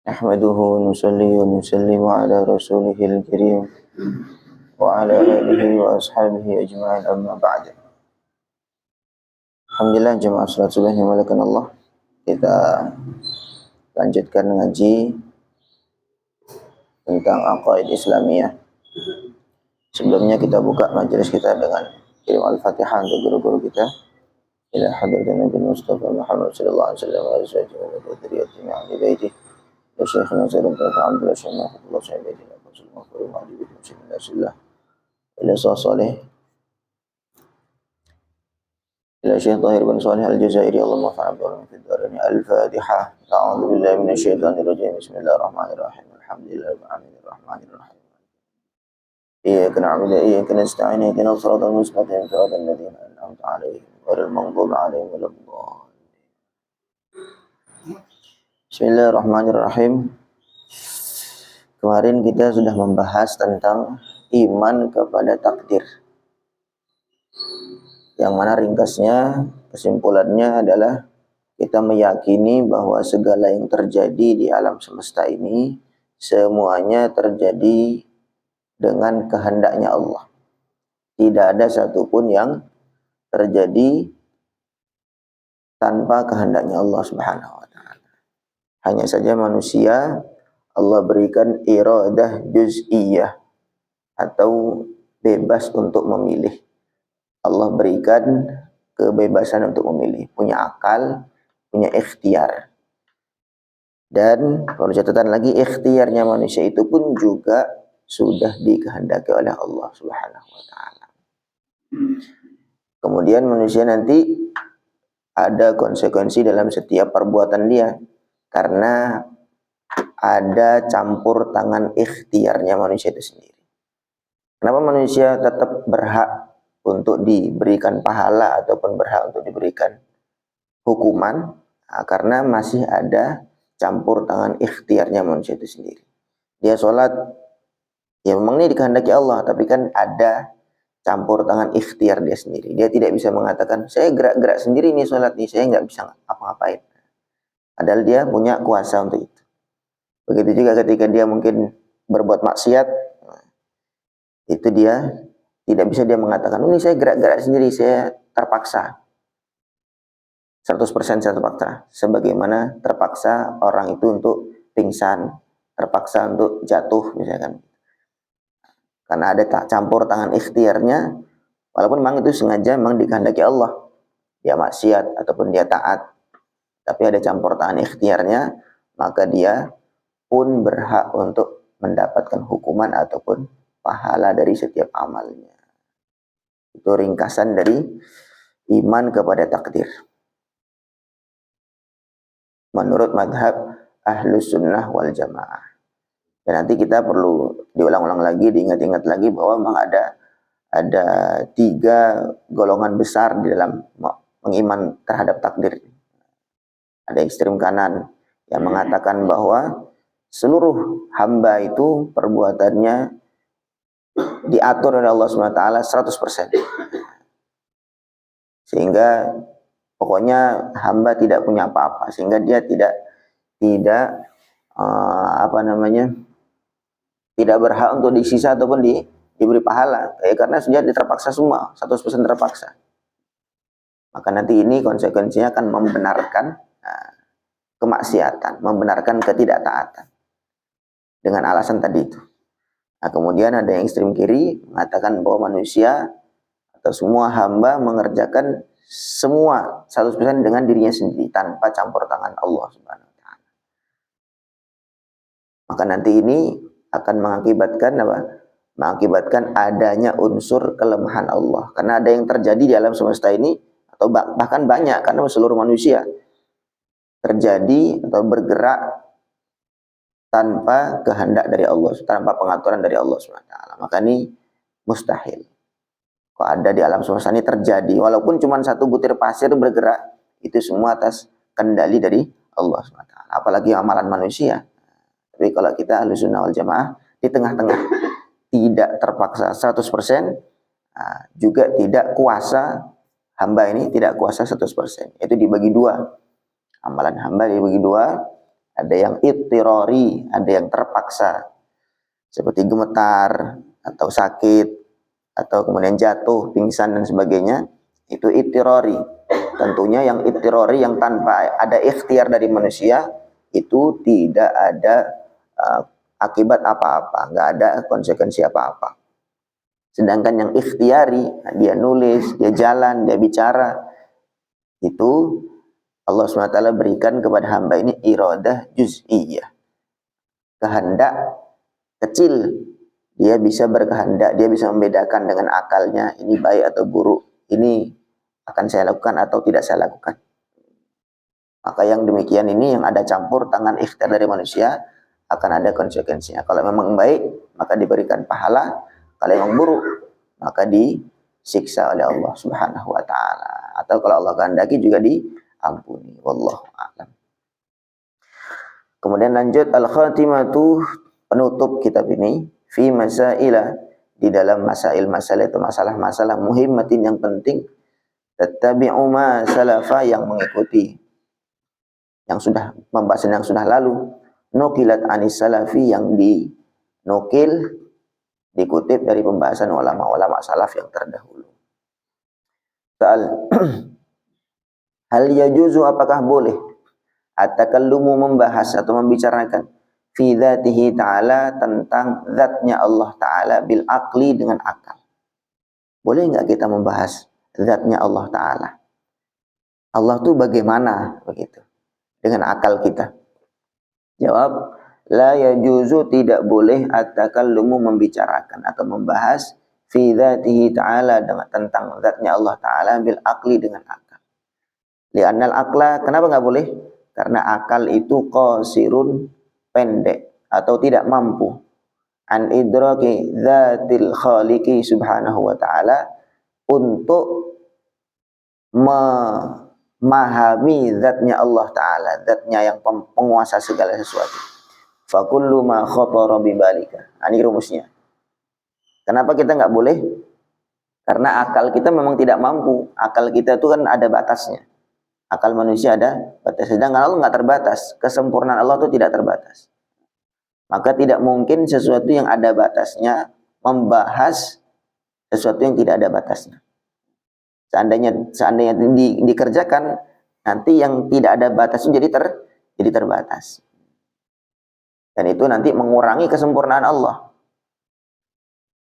نحمده ونصلي ونسلم على رسوله الكريم وعلى آله وأصحابه أجمعين أما بعد. Alhamdulillah jemaah salat subuh yang dimuliakan Allah. Kita lanjutkan ngaji tentang aqaid Islamiyah. Sebelumnya kita buka majelis kita dengan kirim Al-Fatihah untuk guru-guru kita. Ila hadratin Nabi Mustafa Muhammad sallallahu alaihi wasallam wa alihi wa dzurriyyatihi wa ahli baitihi. Ya Syekhna Zainul Abdullah Syamah Allah Sayyidina Rasulullah sallallahu alaihi wasallam. Ila salih ila Syekh Tahir bin Shalih Al-Jazairi Allah ma'afa'abdullah fi dharani Al-Fatihah. A'udzu billahi minasyaitonir rajim. Bismillahirrahmanirrahim. Alhamdulillahirabbil alamin arrahmanir rahim. Iyyaka na'budu wa iyyaka nasta'in. Ihdinas siratal mustaqim siratal ladzina an'amta 'alaihim ghairil maghdubi 'alaihim waladdallin. Bismillahirrahmanirrahim. Kemarin kita sudah membahas tentang iman kepada takdir. Yang mana ringkasnya, kesimpulannya adalah kita meyakini bahwa segala yang terjadi di alam semesta ini semuanya terjadi dengan kehendaknya Allah. Tidak ada satupun yang terjadi tanpa kehendaknya Allah Subhanahu wa ta'ala. Hanya saja manusia Allah berikan iradah juz'iyah atau bebas untuk memilih. Allah berikan kebebasan untuk memilih, punya akal, punya ikhtiar. Dan perlu catatan lagi, ikhtiarnya manusia itu pun juga sudah dikehendaki oleh Allah Subhanahu wa ta'ala. Kemudian manusia nanti ada konsekuensi dalam setiap perbuatan dia karena ada campur tangan ikhtiarnya manusia itu sendiri. Kenapa manusia tetap berhak untuk diberikan pahala ataupun berhak untuk diberikan hukuman? Nah, karena masih ada campur tangan ikhtiarnya manusia itu sendiri. Dia sholat, ya memang ini dikehendaki Allah, tapi kan ada campur tangan ikhtiar dia sendiri. Dia tidak bisa mengatakan, saya gerak-gerak sendiri nih sholat nih, saya nggak bisa apa-ngapain. Padahal dia punya kuasa untuk itu. Begitu juga ketika dia mungkin berbuat maksiat, itu dia tidak bisa dia mengatakan, ini saya gerak-gerak sendiri, saya terpaksa. 100% saya terpaksa. Sebagaimana terpaksa orang itu untuk pingsan, terpaksa untuk jatuh misalkan. Karena ada campur tangan ikhtiarnya, walaupun memang itu sengaja memang dikehendaki Allah. Dia maksiat ataupun dia taat. Tapi ada campur tangan ikhtiarnya, maka dia pun berhak untuk mendapatkan hukuman ataupun pahala dari setiap amalnya. Itu ringkasan dari iman kepada takdir. Menurut madhab Ahlus Sunnah wal Jamaah. Dan nanti kita perlu diulang-ulang lagi, diingat-ingat lagi bahwa memang ada 3 golongan besar di dalam mengiman terhadap takdir. Ada ekstrem kanan yang mengatakan bahwa seluruh hamba itu perbuatannya diatur oleh Allah SWT 100%. Sehingga pokoknya hamba tidak punya apa-apa, sehingga dia tidak tidak berhak untuk disisa ataupun diberi pahala, karena sudah terpaksa semua, 100% terpaksa. Maka nanti ini konsekuensinya akan membenarkan kemaksiatan, membenarkan ketidaktaatan dengan alasan tadi itu. Nah, kemudian ada yang ekstrem kiri mengatakan bahwa manusia atau semua hamba mengerjakan semua 100% dengan dirinya sendiri tanpa campur tangan Allah Subhanahu wa ta'ala. Maka nanti ini akan mengakibatkan apa? Mengakibatkan adanya unsur kelemahan Allah. Karena ada yang terjadi di alam semesta ini atau bahkan banyak, karena seluruh manusia terjadi atau bergerak tanpa kehendak dari Allah, tanpa pengaturan dari Allah SWT. Maka ini mustahil. Kok ada di alam semesta ini terjadi, walaupun cuma 1 butir pasir bergerak, itu semua atas kendali dari Allah SWT. Apalagi amalan manusia. Tapi kalau kita Ahlus Sunnah wal Jamaah di tengah-tengah, tidak terpaksa 100%, juga tidak kuasa, hamba ini tidak kuasa 100%. Itu dibagi 2. Amalan hamba dibagi 2. ada yang ittirari, ada yang terpaksa, seperti gemetar atau sakit atau kemudian jatuh, pingsan dan sebagainya, itu ittirari. Tentunya yang ittirari yang tanpa ada ikhtiar dari manusia itu tidak ada akibat apa-apa, nggak ada konsekuensi apa-apa. Sedangkan yang ikhtiari, dia nulis, dia jalan, dia bicara, itu Allah SWT berikan kepada hamba ini iradah juz'iyah, kehendak kecil. Dia bisa berkehendak, dia bisa membedakan dengan akalnya, ini baik atau buruk, ini akan saya lakukan atau tidak saya lakukan. Maka yang demikian ini yang ada campur tangan ikhtiar dari manusia akan ada konsekuensinya. Kalau memang baik maka diberikan pahala, kalau memang buruk maka disiksa oleh Allah Subhanahu wa taala. Atau kalau Allah kehendaki juga diampuni. Wallahu a'lam. Kemudian lanjut al-khatimatu, penutup kitab ini, fi masaila, di dalam masail-masail itu masalah-masalah muhimmatin yang penting, tattabi'u ma salafa, yang mengikuti yang sudah pembahasan yang sudah lalu, nukilat anis salafi, yang dinukil dikutip dari pembahasan ulama-ulama salaf yang terdahulu. Soal hal yajuzu, apakah boleh at-takallumu, membahas atau membicarakan fi dzatihi ta'ala, tentang zatnya Allah Ta'ala, bil aqli, dengan akal. Boleh nggak kita membahas zatnya Allah Ta'ala? Allah tuh bagaimana, begitu, dengan akal kita? Jawab, la yajuzu, tidak boleh at-takallumu, membicarakan atau membahas fi dzatihi ta'ala, tentang zatnya Allah Ta'ala, bil aqli, dengan akal. Li'annal aqla, kenapa nggak boleh? Karena akal itu qasirun, pendek atau tidak mampu, an idraki dzatil khaliqi subhanahu wa ta'ala, untuk memahami zatnya Allah Ta'ala, zatnya yang penguasa segala sesuatu. Fakullu ma khatara bibalika. Ini rumusnya. Kenapa kita nggak boleh? Karena akal kita memang tidak mampu. Akal kita itu kan ada batasnya. Akal manusia ada batas. Sedangkan Allah nggak terbatas. Kesempurnaan Allah itu tidak terbatas. Maka tidak mungkin sesuatu yang ada batasnya membahas sesuatu yang tidak ada batasnya. Seandainya dikerjakan, nanti yang tidak ada batasnya jadi terbatas. Dan itu nanti mengurangi kesempurnaan Allah.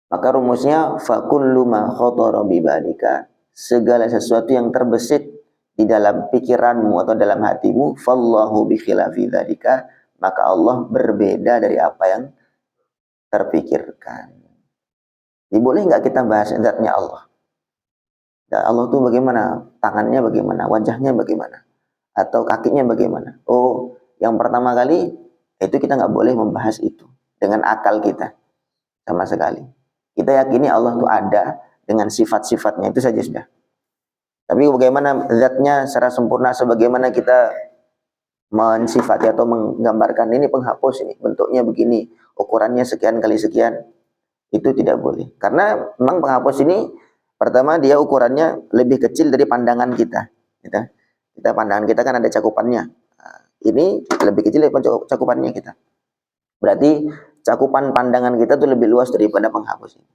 Maka rumusnya fakullu ma khatara bibalika, segala sesuatu yang terbesit di dalam pikiranmu atau dalam hatimu, fallahu bi khilafi dzalika, maka Allah berbeda dari apa yang terpikirkan. Jadi boleh nggak kita bahas zatnya Allah? Allah itu bagaimana? Tangannya bagaimana? Wajahnya bagaimana? Atau kakinya bagaimana? Oh, yang pertama kali itu kita nggak boleh membahas itu dengan akal kita sama sekali. Kita yakini Allah itu ada dengan sifat-sifatnya, itu saja sudah. Tapi bagaimana zatnya secara sempurna, sebagaimana kita mensifati atau menggambarkan, ini penghapus, ini bentuknya begini, ukurannya sekian kali sekian, itu tidak boleh. Karena memang penghapus ini, pertama dia ukurannya lebih kecil dari pandangan kita. Kita pandangan kita kan ada cakupannya. Ini lebih kecil dari cakupannya kita. Berarti cakupan pandangan kita tuh lebih luas daripada penghapus ini.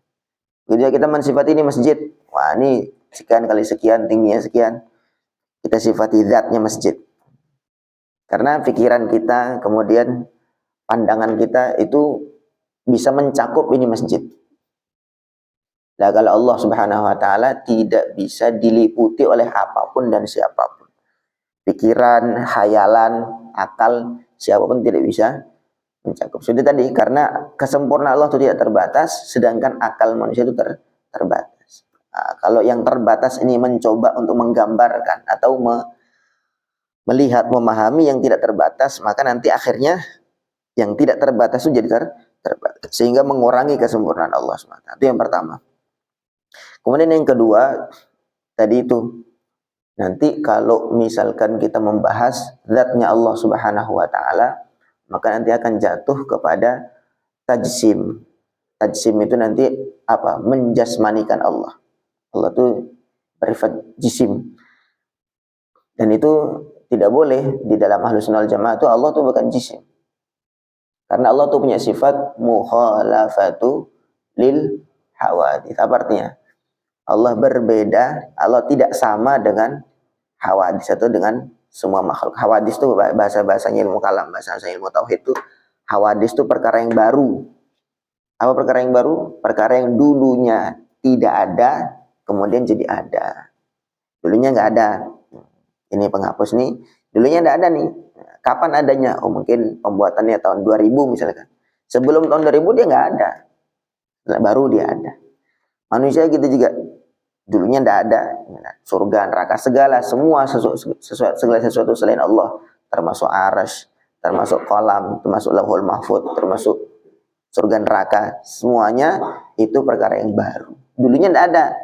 Jadi kita mensifati ini masjid. Wah, ini sekian kali sekian, tingginya sekian. Kita sifati zatnya masjid. Karena pikiran kita, kemudian pandangan kita itu bisa mencakup ini masjid. Nah, kalau Allah Subhanahu wa taala tidak bisa diliputi oleh apapun dan siapapun. Pikiran, khayalan, akal, siapapun tidak bisa mencakup. Sudah tadi, karena kesempurnaan Allah itu tidak terbatas, sedangkan akal manusia itu terbatas. Nah, kalau yang terbatas ini mencoba untuk menggambarkan atau melihat, memahami yang tidak terbatas, maka nanti akhirnya yang tidak terbatas itu jadi terbatas, sehingga mengurangi kesempurnaan Allah SWT. Itu yang pertama. Kemudian yang kedua, tadi itu, nanti kalau misalkan kita membahas zatnya Allah Subhanahu wa taala, maka nanti akan jatuh kepada tajsim. Tajsim itu nanti apa? Menjasmanikan Allah. Allah itu bersifat jisim. Dan itu tidak boleh di dalam Ahlus Sunnah wal Jamaah itu Allah tuh bukan jisim. Karena Allah tuh punya sifat mukhalafatu lil hawadits. Apa artinya? Allah berbeda, Allah tidak sama dengan hawadits atau dengan semua makhluk. Hawadits itu bahasa-bahasanya ilmu kalam, bahasa ilmu tauhid itu hawadits itu perkara yang baru. Apa perkara yang baru? Perkara yang dulunya tidak ada, kemudian jadi ada. Dulunya nggak ada. Ini penghapus nih, dulunya nggak ada nih. Kapan adanya? Oh mungkin pembuatannya tahun 2000 misalkan. Sebelum tahun 2000 dia nggak ada. Baru dia ada. Manusia gitu juga. Dulunya nggak ada. Surga, neraka, segala segala sesuatu selain Allah. Termasuk arsy, termasuk kolam, termasuk lauhul mahfud, termasuk surga, neraka. Semuanya itu perkara yang baru. Dulunya nggak ada.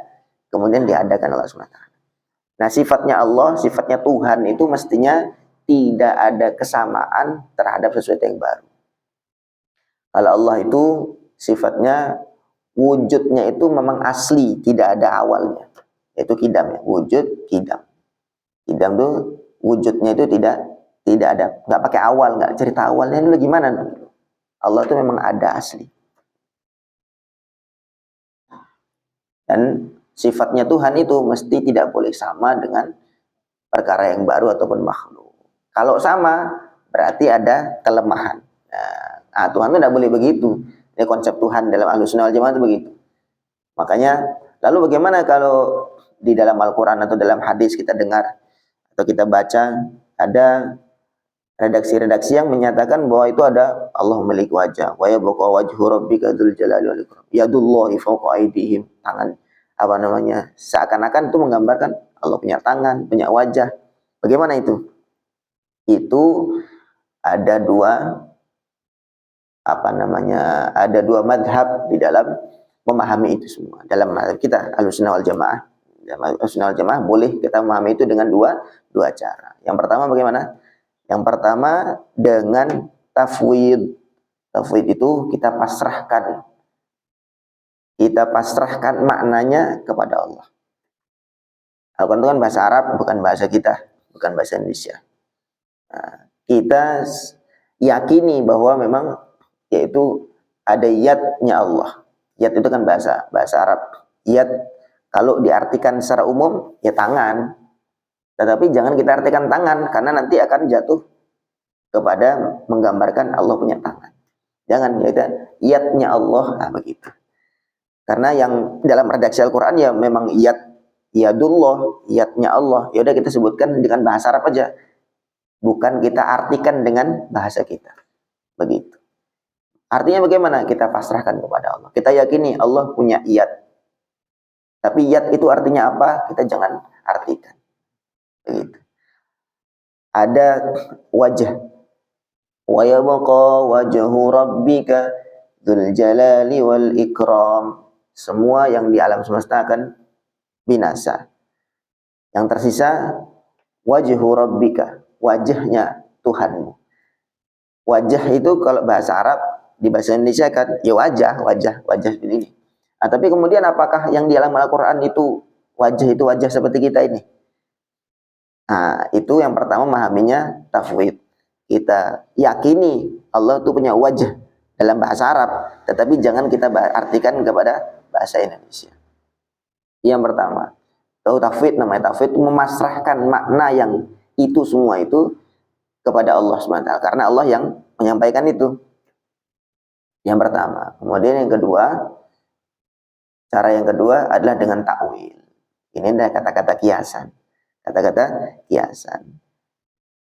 Kemudian diadakan Allah SWT. Nah sifatnya Allah, sifatnya Tuhan itu mestinya tidak ada kesamaan terhadap sesuatu yang baru. Kalau Allah itu sifatnya wujudnya itu memang asli, tidak ada awalnya. Yaitu kidam ya, wujud kidam. Kidam itu wujudnya itu tidak ada, nggak pakai awal, nggak cerita awalnya dulu gimana. Allah itu memang ada asli. Dan sifatnya Tuhan itu mesti tidak boleh sama dengan perkara yang baru ataupun makhluk. Kalau sama, berarti ada kelemahan. Nah, Tuhan itu tidak boleh begitu. Ini konsep Tuhan dalam Ahlus Sunnah wal Jamaah itu begitu. Makanya, lalu bagaimana kalau di dalam Al-Quran atau dalam hadis kita dengar atau kita baca, ada redaksi-redaksi yang menyatakan bahwa itu ada Allah memiliki wajah. Wa yabqa wajhu rabbika dzul jalali wal ikram. Yadullahi fawqa aydihim. Tangan apa namanya? Seakan-akan itu menggambarkan Allah punya tangan, punya wajah. Bagaimana itu? Itu ada dua ada dua madhab di dalam memahami itu semua. Dalam madhab kita Ahlus Sunnah wal Jamaah, Ahlus Sunnah wal Jamaah boleh kita memahami itu dengan dua cara. Yang pertama bagaimana? Yang pertama dengan tafwid. Tafwid itu kita pasrahkan. Kita pasrahkan maknanya kepada Allah. Al-Quran itu kan bahasa Arab, bukan bahasa kita, bukan bahasa Indonesia. Nah, kita yakini bahwa memang yaitu ada yadnya Allah. Yad itu kan bahasa Arab. Yad kalau diartikan secara umum ya tangan. Tetapi jangan kita artikan tangan karena nanti akan jatuh kepada menggambarkan Allah punya tangan. Jangan yaitu yadnya Allah, nah begitu. Karena yang dalam redaksi Al-Quran ya memang yadullah, yadnya Allah. Ya udah kita sebutkan dengan bahasa Arab aja. Bukan kita artikan dengan bahasa kita. Begitu. Artinya bagaimana? Kita pasrahkan kepada Allah. Kita yakini Allah punya yad. Tapi yad itu artinya apa? Kita jangan artikan. Begitu. Ada wajah. Wa yabqa wajhu rabbika dzul jalali wal ikram. Semua yang di alam semesta akan binasa. Yang tersisa wajhu rabbika, wajahnya Tuhanmu. Wajah itu kalau bahasa Arab, di bahasa Indonesia kan ya wajah seperti ini. Nah, tapi kemudian apakah yang di alam Al-Quran itu wajah seperti kita ini? Nah, itu yang pertama memahaminya tafwid. Kita yakini Allah itu punya wajah dalam bahasa Arab, tetapi jangan kita artikan kepada bahasa Indonesia. Yang pertama, tahu tafwid, namanya tafwid itu memasrahkan makna yang itu semua itu kepada Allah SWT, karena Allah yang menyampaikan itu. Yang pertama. Kemudian yang kedua, cara yang kedua adalah dengan takwil. Ini adalah kata-kata kiasan. Kata-kata kiasan.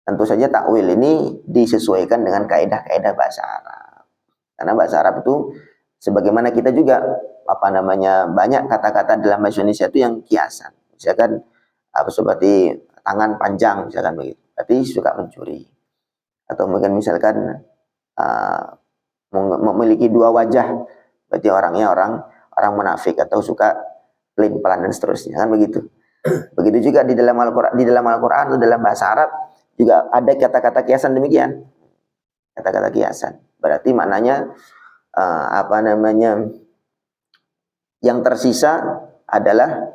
Tentu saja takwil ini disesuaikan dengan kaidah-kaidah bahasa Arab. Karena bahasa Arab itu sebagaimana kita juga banyak kata-kata dalam bahasa Indonesia itu yang kiasan. Misalkan seperti tangan panjang misalkan begitu. Berarti suka mencuri. Atau mungkin misalkan memiliki dua wajah. Berarti orangnya orang munafik atau suka pelin-pelan dan seterusnya, kan begitu. Begitu juga di dalam Al-Qur'an atau dalam bahasa Arab juga ada kata-kata kiasan demikian. Kata-kata kiasan. Berarti maknanya yang tersisa adalah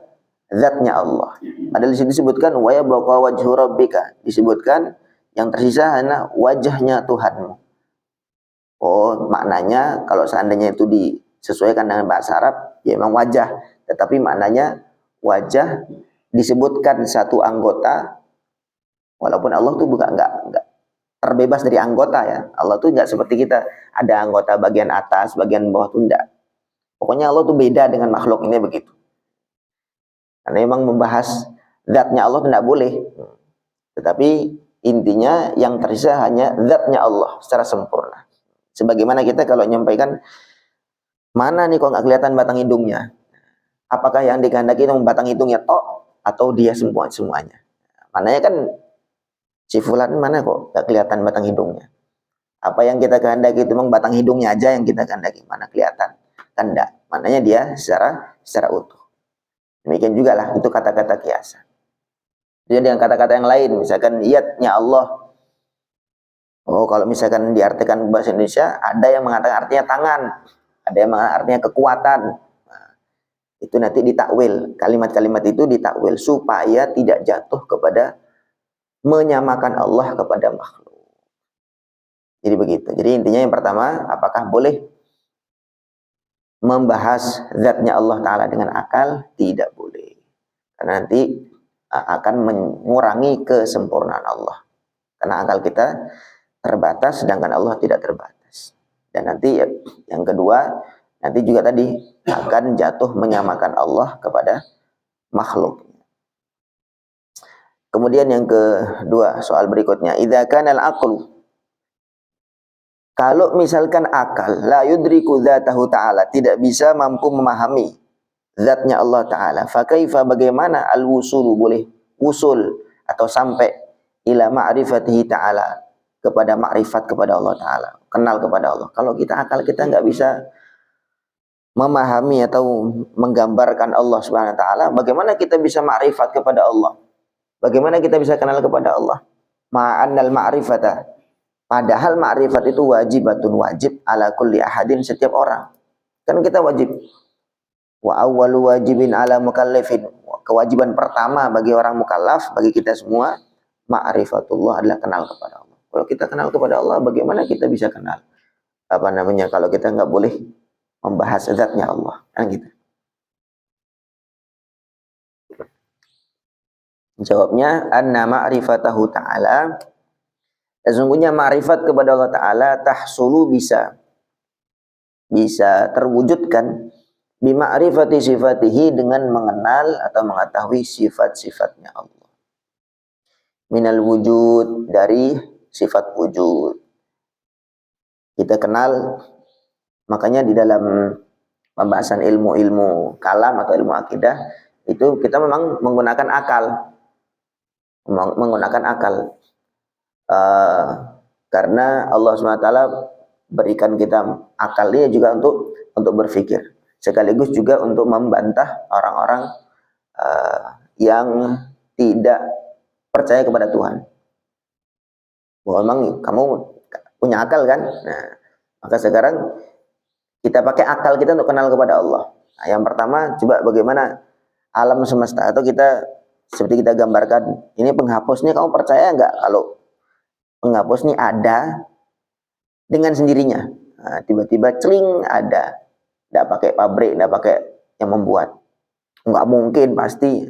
zatnya Allah. Padahal di situ disebutkan wa yabqa wajhu rabbika, disebutkan yang tersisa hanya wajahnya Tuhanmu. Oh, maknanya kalau seandainya itu disesuaikan dengan bahasa Arab, ya memang wajah. Tetapi maknanya wajah disebutkan satu anggota, walaupun Allah tuh bukan enggak terbebas dari anggota ya. Allah tuh enggak seperti kita, ada anggota bagian atas, bagian bawah tuh enggak. Pokoknya Allah tuh beda dengan makhluk ini begitu. Karena memang membahas zatnya Allah tidak boleh. Tetapi intinya yang tersisa hanya zatnya Allah secara sempurna. Sebagaimana kita kalau menyampaikan, mana nih kok nggak kelihatan batang hidungnya? Apakah yang dikehendaki itu batang hidungnya tok atau dia semuanya? Maknanya kan si fulan mana kok nggak kelihatan batang hidungnya? Apa yang kita kehendaki itu memang batang hidungnya aja yang kita kehendaki, mana kelihatan? Kan enggak. Maknanya dia secara utuh. Demikian juga lah itu kata-kata kiasan. Jadi dengan kata-kata yang lain, misalkan yadnya Allah. Oh, kalau misalkan diartikan bahasa Indonesia, ada yang mengatakan artinya tangan, ada yang mengatakan artinya kekuatan. Nah, itu nanti ditakwil, kalimat-kalimat itu ditakwil supaya tidak jatuh kepada menyamakan Allah kepada makhluk. Jadi begitu. Jadi intinya yang pertama, apakah boleh membahas zatnya Allah Ta'ala dengan akal? Tidak boleh. Karena nanti akan mengurangi kesempurnaan Allah. Karena akal kita terbatas, sedangkan Allah tidak terbatas. Dan nanti yang kedua, nanti juga tadi akan jatuh menyamakan Allah kepada makhluk. Kemudian yang kedua, soal berikutnya, idza kana al-aqlu, kalau misalkan akal la yudriku dzatahu ta'ala, tidak bisa mampu memahami zatnya Allah Ta'ala, fa kaifa, bagaimana al-wusulu, boleh usul atau sampai ila ma'rifatihi ta'ala, kepada makrifat kepada Allah Ta'ala, kenal kepada Allah. Kalau kita akal kita nggak bisa memahami atau menggambarkan Allah Subhanahu Wa Ta'ala, bagaimana kita bisa makrifat kepada Allah? Bagaimana kita bisa kenal kepada Allah? Ma'annal ma'rifata, padahal makrifat itu wajibatun, wajib ala kulli ahadin, setiap orang. Kan kita wajib. Wa awwalu wajibin ala mukallafin, kewajiban pertama bagi orang mukallaf, bagi kita semua, ma'rifatullah, adalah kenal kepada Allah. Kalau kita kenal kepada Allah, bagaimana kita bisa kenal kalau kita nggak boleh membahas zatnya Allah, kan gitu. Jawabnya, anna ma'rifatahu ta'ala, sesungguhnya ma'rifat kepada Allah Ta'ala tahsulu, bisa terwujudkan bima'rifati sifatihi, dengan mengenal atau mengetahui sifat-sifatnya Allah. Minal wujud, dari sifat wujud. Kita kenal, makanya di dalam pembahasan ilmu-ilmu kalam atau ilmu akidah, itu kita memang menggunakan akal. Karena Allah SWT berikan kita akal ini juga untuk berpikir, sekaligus juga untuk membantah orang-orang yang tidak percaya kepada Tuhan. Bahwa memang kamu punya akal kan? Nah, maka sekarang kita pakai akal kita untuk kenal kepada Allah. Nah, yang pertama, coba bagaimana alam semesta, atau kita seperti kita gambarkan, ini penghapusnya, kamu percaya nggak kalau penghapus ini ada dengan sendirinya? Nah, tiba-tiba celing ada, nggak pakai pabrik, nggak pakai yang membuat. Nggak mungkin, pasti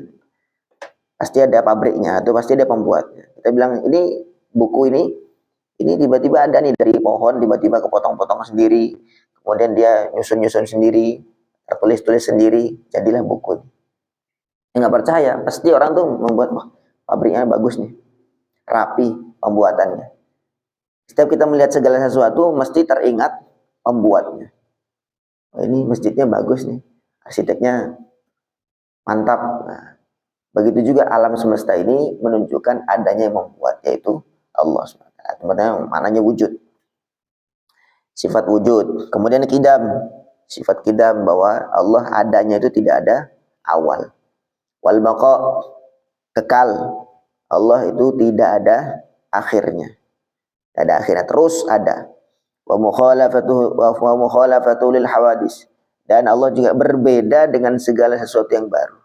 ada pabriknya atau pasti ada pembuatnya. Kita bilang ini buku ini tiba-tiba ada nih dari pohon, tiba-tiba kepotong-potong sendiri, kemudian dia nyusun-nyusun sendiri, tertulis-tulis sendiri, jadilah buku. Nggak percaya, pasti orang tuh membuat, wah, pabriknya bagus nih, rapi pembuatannya. Setiap kita melihat segala sesuatu, mesti teringat pembuatnya. Oh, ini masjidnya bagus nih, arsiteknya mantap. Nah, begitu juga alam semesta ini menunjukkan adanya yang membuat, yaitu Allah SWT. Maknanya wujud, sifat wujud. Kemudian kidam, sifat kidam, bahwa Allah adanya itu tidak ada awal. Wal baqa, kekal, Allah itu tidak ada akhirnya, terus ada. Wa mukhalafatu lil hawadis, dan Allah juga berbeda dengan segala sesuatu yang baru.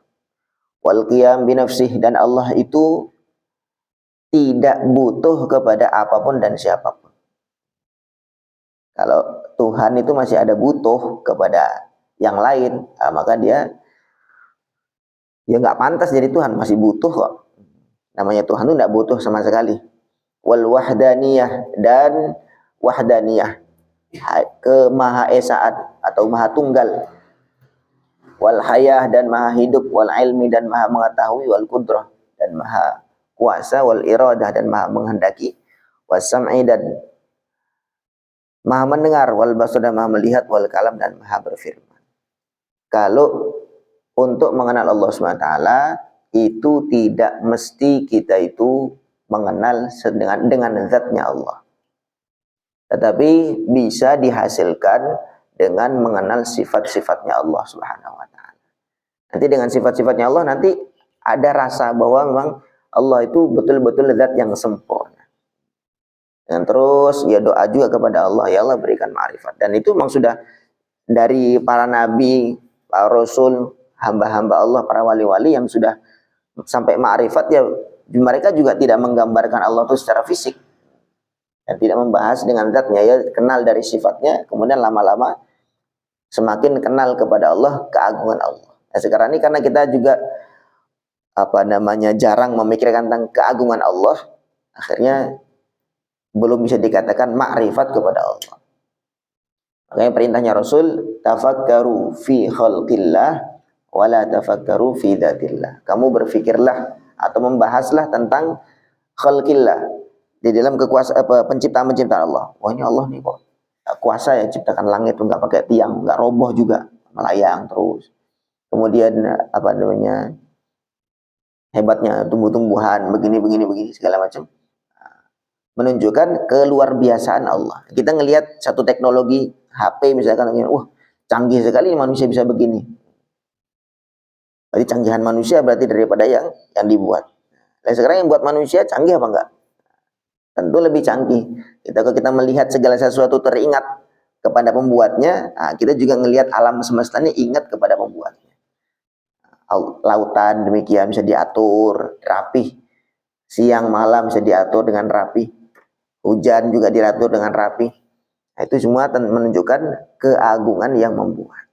wal qiyam bi nafsihi, dan Allah itu tidak butuh kepada apapun dan siapapun. Kalau Tuhan itu masih ada butuh kepada yang lain, maka dia ya nggak pantas jadi Tuhan, masih butuh kok. Namanya Tuhan itu nggak butuh sama sekali. Wal wahdaniyah, dan wahdaniyah, kemahaesaan atau maha tunggal. Wal hayah, dan maha hidup. Wal ilmi, dan maha mengetahui. Wal qudrah, dan maha kuasa. Wal iradah, dan maha menghendaki. Was sam'i, dan maha mendengar. Wal basar, dan maha melihat. Wal kalam, dan maha berfirman. Kalau untuk mengenal Allah SWT itu tidak mesti kita itu mengenal dengan zatnya Allah, tetapi bisa dihasilkan dengan mengenal sifat-sifatnya Allah Subhanahu wa taala. Nanti dengan sifat-sifatnya Allah nanti ada rasa bahwa memang Allah itu betul-betul zat yang sempurna. Dan terus ya doa juga kepada Allah, ya Allah berikan ma'rifat. Dan itu memang sudah dari para nabi, para rasul, hamba-hamba Allah, para wali-wali yang sudah sampai ma'rifat, ya mereka juga tidak menggambarkan Allah itu secara fisik. Dan tidak membahas dengan zatnya, ya kenal dari sifatnya, kemudian lama-lama semakin kenal kepada Allah, keagungan Allah. Nah sekarang ini karena kita juga jarang memikirkan tentang keagungan Allah, akhirnya belum bisa dikatakan ma'rifat kepada Allah. Makanya perintahnya Rasul, tafakkaru fi khalqillah wala tafakkaru fi dzatillah. Kamu berfikirlah atau membahaslah tentang khalqillah, di dalam penciptaan Allah. Wah ini Allah nih kok kuasa ya ciptakan langit tuh nggak pakai tiang, nggak roboh juga, melayang terus. Kemudian hebatnya tumbuh-tumbuhan begini segala macam, menunjukkan keluar biasaan Allah. Kita ngelihat satu teknologi HP misalkan, wah canggih sekali manusia bisa begini. Berarti canggihan manusia berarti daripada yang dibuat. Nah, sekarang yang buat manusia canggih apa enggak? Tentu lebih canggih. Kalau kita melihat segala sesuatu teringat kepada pembuatnya, kita juga melihat alam semesta ini ingat kepada pembuatnya. Lautan demikian bisa diatur rapih. Siang malam bisa diatur dengan rapih. Hujan juga diatur dengan rapih. Nah, itu semua menunjukkan keagungan yang membuat.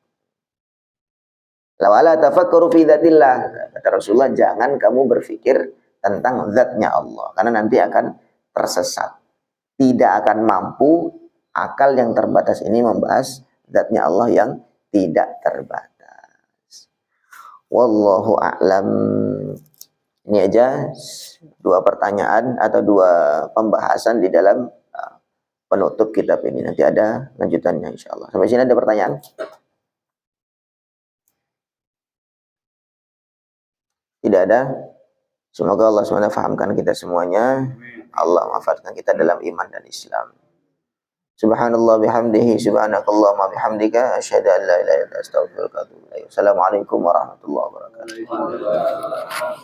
Lawala tafakkaru fi dzatillah. Kata Rasulullah, jangan kamu berpikir tentang zatnya Allah, karena nanti akan tersesat. Tidak akan mampu akal yang terbatas ini membahas zatnya Allah yang tidak terbatas. Wallahu a'lam. Ini aja dua pertanyaan atau dua pembahasan di dalam penutup kitab ini. Nanti ada lanjutannya insyaallah. Sampai sini ada pertanyaan? Tidak ada. Semoga Allah SWT fahamkan kita semuanya. Allah wafatkan kita dalam iman dan Islam. Subhanallah bihamdihi, subhanakallahumma bihamdika, asyhadu an la ilaha illa anta, astaghfiruka wa atubu ilaik. Assalamualaikum warahmatullahi wabarakatuh.